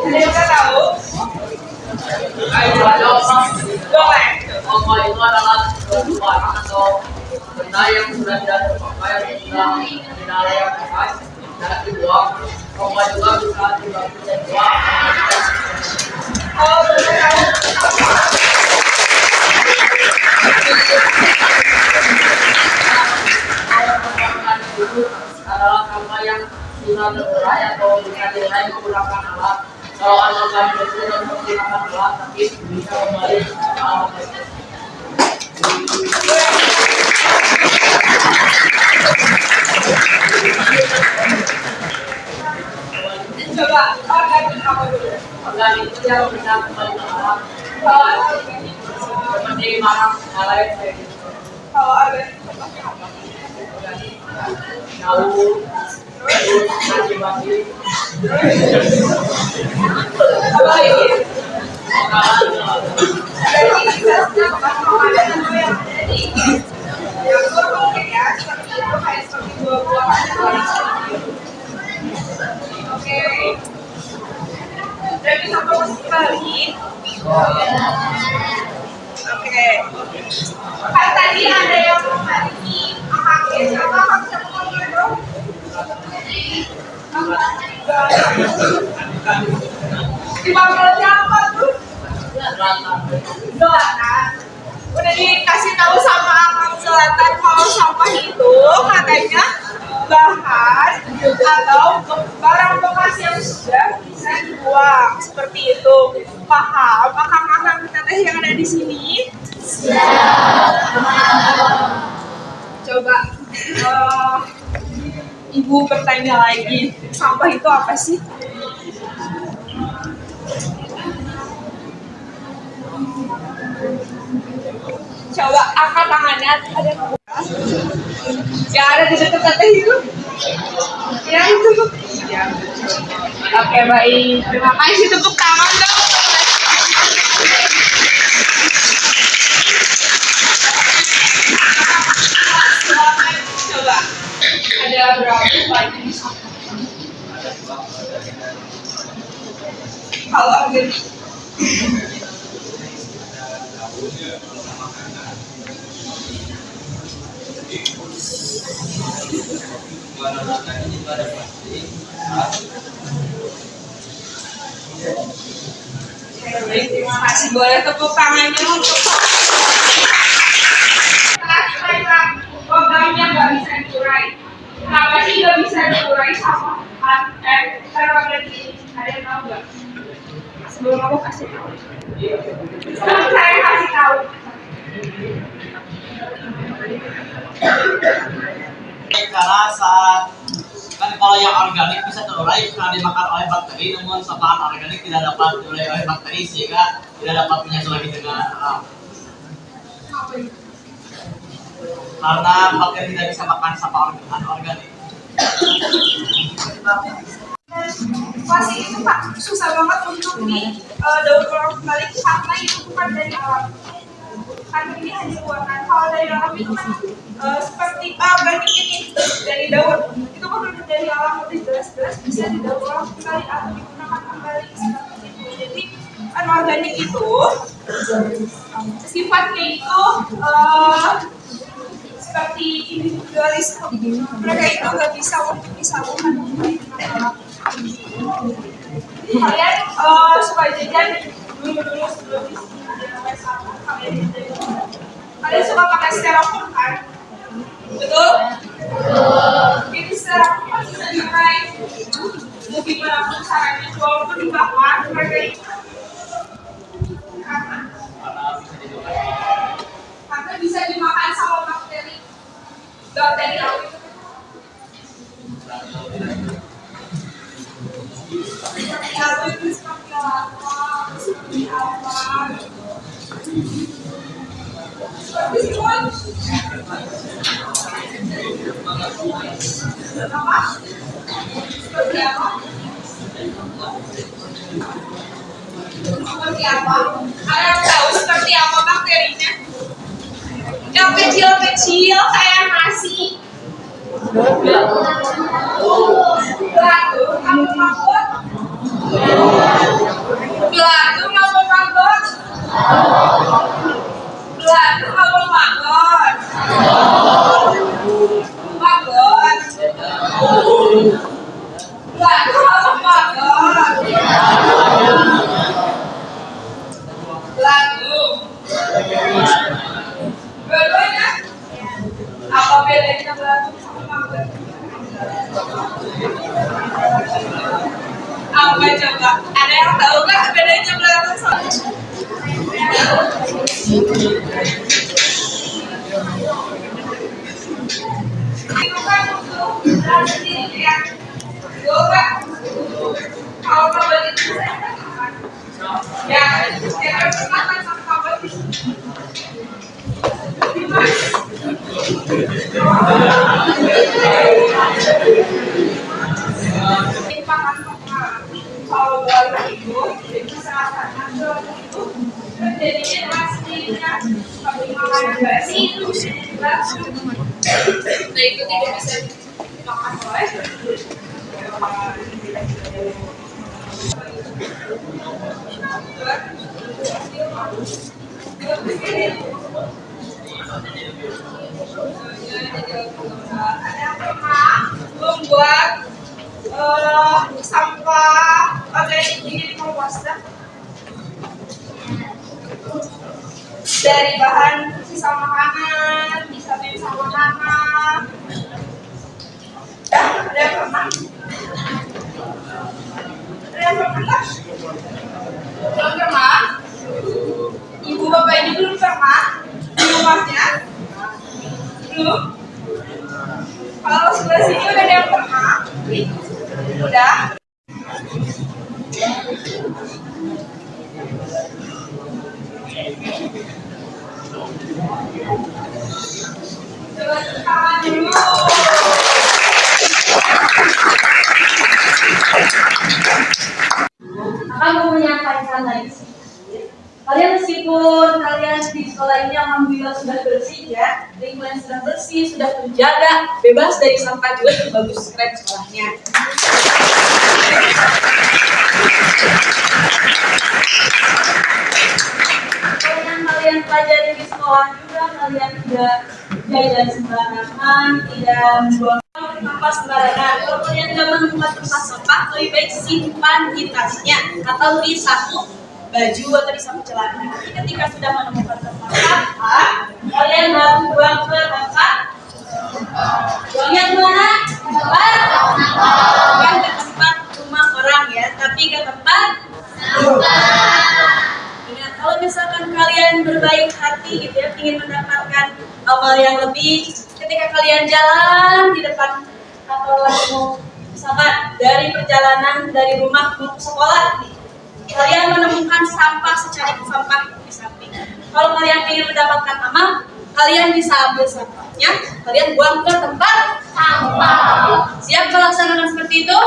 Ada yang nggak tahu? Boleh. Apa itu adalah barang atau benda yang sudah tidak terpakai atau sudah tidak layak pakai dan dibuang. Apa juga bisa dibuang. Oh, boleh tahu. Adalah sampah yang sudah terurai atau bisa dinilai menggunakan alat. Kalau anorganik itu sudah menggunakan alat, tapi bisa kembali ke alat. Coba organik apa dulu? Organik itu yang bisa kembali ke alat. Kalau organik, Seperti marang lain kayak gitu. kalau organik seperti apa? Tahu, nasi basi, Apa lagi? makanan. Jadi bisa makan makanan atau yang ada di dapur mungkin ya, seperti itu kayak seperti buah-buahan atau yang seperti itu. Oke. Dan bisa fokus kembali. Oke. Kan tadi ada yang membagi akangnya sama akang siapa dong? Dipanggil siapa tuh? Selatan. Udah dikasih tahu sama Akang Selatan kalau sampah itu katanya bahan atau barang bekas yang sudah bisa dibuang seperti itu. Paham? Akang-akang teteh yang ada di sini? Coba Ibu bertanya lagi, sampah itu apa sih? Coba angkat tangannya, ada yang ada di dekat teteh itu? Ya itu. Ya. Oke baik, terima kasih, tepuk tangan dong. Coba ada berapa banyak kalau organik? Baik, terima kasih. Boleh tepuk tangannya untuk logam-nya nggak bisa diurai. Kenapa sih nggak bisa diurai sama organik ini? Ada yang tahu nggak? Sebelum aku kasih tahu. Sebelum saya kasih tahu. Karena saat kan kalau yang organik bisa terurai karena dimakan oleh bakteri, namun sampah organik tidak dapat terurai oleh bakteri sehingga tidak dapat menyatu lagi dengan alam. Karena bakteri tidak bisa makan sampah organik. Pasti itu Pak susah banget untuk daur ulang kembali karena itu bukan dari alam. Karena ini hanya buatan. Kalau dari alam itu kan seperti organik ini dari daun itu kan udah dari alam, udah jelas-jelas bisa didaur ulang kembali atau digunakan kembali seperti itu. Jadi anorganik itu sifatnya itu seperti individualis, mereka itu nggak bisa untuk disatukan kembali dengan alam. Kalian suka jajan dulu sebelum sampai sama kalian suka pakai styrofoam kan? Betul? Ini styrofoam kan bisa diurai. Mau gimana pun caranya, walaupun dibakar mereka itu karena bisa dimakan sama bakteri. Bakteri apa itu? Lalu itu seperti apa? Seperti apa? Seperti semua. Apa? Seperti apa? Seperti apa? Kalian tahu seperti apa bakterinya? Yang kecil-kecil kayak nasi. Gelaguk apa mabuk? Gelaguk apa mabuk? Gelaguk apa mabuk? Mabuk. Gelaguk apa mabuk? Gelaguk. Dua-duanya. Apa bedanya gelaguk sama mabuk? Apa coba? Ada yang tahu nggak bedanya gelaguk sama bukan untuk berada sendiri ya. Coba kalau kabar itu saya katakan ya, saya berkata sama kabar itu. Timpangan kalau baru itu misalkan itu jadinya aslinya kalau makanan basi itu langsung nah itu tidak bisa dimakan oleh ada pernah membuat sampah organik di komposter dari bahan sisa makanan, bisa sama makanan. Ada yang pernah? Ada yang pernah? Belum pernah? Ibu bapak ini belum pernah di rumahnya? Belum? Kalau sebelah sini udah ada yang pernah? Udah? Coba tangan dulu. Akan mau menyampaikan lagi sedikit. Kalian meskipun kalian di sekolah ini alhamdulillah sudah bersih ya, lingkungan sudah bersih, sudah terjaga, bebas dari sampah juga, bagus keren sekolahnya. Kalian pelajari di sekolah juga, kalian tidak jajan sembarangan, tidak membuang sampah sembarangan. Kalau kalian tidak menemukan tempat sampah, lebih baik simpan di tasnya atau di saku baju atau di saku celana. Tapi ketika sudah menemukan tempat sampah, kalian baru buang ke tempat. Buangnya kemana? Bukan ke tempat rumah orang ya, tapi ke tempat. Kalau misalkan kalian berbaik hati gitu ya, ingin mendapatkan amal yang lebih, ketika kalian jalan di depan atau mau misalkan dari perjalanan dari rumah ke sekolah, kalian menemukan sampah secari sampah di samping. Kalau kalian ingin mendapatkan amal, kalian bisa ambil sampahnya, kalian buang ke tempat sampah. Siap melaksanakan seperti itu?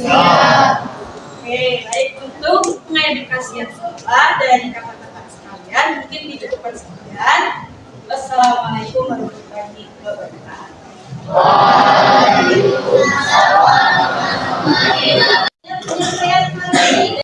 Siap. Oke, baik, untuk mengedukasi yang salah dari kakak-kakak sekalian, mungkin dicukupkan saja.